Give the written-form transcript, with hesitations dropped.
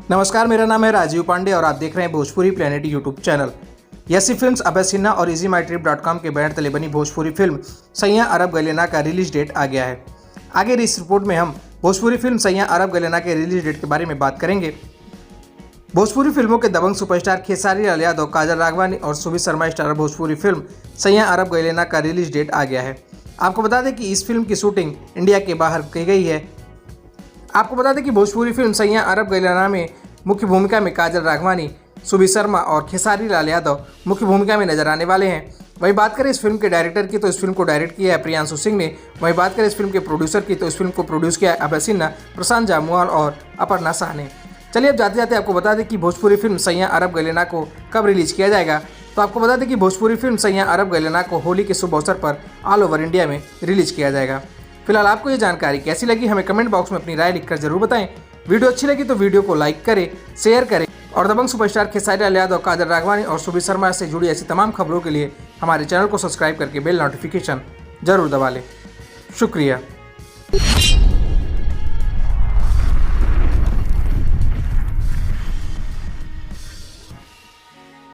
नमस्कार, मेरा नाम है राजीव पांडे और आप देख रहे हैं Bhojpuri planet YouTube channel. Yashi films, Abhay Sinha और easyMyTrip.com के बैनर तले बनी भोजपुरी फिल्म सैयां अरब गले ना का रिलीज डेट आ गया है। आगे इस रिपोर्ट में हम भोजपुरी फिल्म सैयां अरब गले ना के रिलीज डेट के बारे में बात करेंगे। भोजपुरी फिल्मों के दबंग सुपरस्टार खेसारी लाल यादव, काजल राघवानी और सुबीर शर्मा स्टारर भोजपुरी फिल्म सैयां अरब गले ना का रिलीज डेट आ गया है। आपको बता दें कि इस फिल्म की शूटिंग इंडिया के बाहर की गई है। आपको बता दें कि भोजपुरी फिल्म सैयां अरब गले ना में मुख्य भूमिका में काजल राघवानी, सुबीर शर्मा और खेसारी लाल यादव मुख्य भूमिका में नजर आने वाले हैं। वहीं बात करें इस फिल्म के डायरेक्टर की तो इस फिल्म को डायरेक्ट किया है प्रियांशु सिंह ने। वहीं बात करें इस फिल्म के प्रोड्यूसर की तो इस फिल्म को प्रोड्यूस किया है अभय सिन्हा, प्रशांत जामुआल और अपर्णा शाह ने। चलिए अब जाते जाते आपको बता दें कि भोजपुरी फिल्म सैयां अरब गले ना को कब रिलीज किया जाएगा। तो आपको बता दें कि भोजपुरी फिल्म सैयां अरब गले ना को होली के शुभ अवसर पर ऑल ओवर इंडिया में रिलीज किया जाएगा। फिलहाल आपको ये जानकारी कैसी लगी हमें कमेंट बॉक्स में अपनी राय लिखकर जरूर बताएं। वीडियो अच्छी लगी तो वीडियो को लाइक करें, शेयर करें और दबंग सुपरस्टार खेसारी लाल यादव, काजल राघवानी और सुबीर शर्मा से जुड़ी ऐसी तमाम खबरों के लिए हमारे चैनल को सब्सक्राइब करके बेल नोटिफिकेशन जरूर दबा लें। शुक्रिया।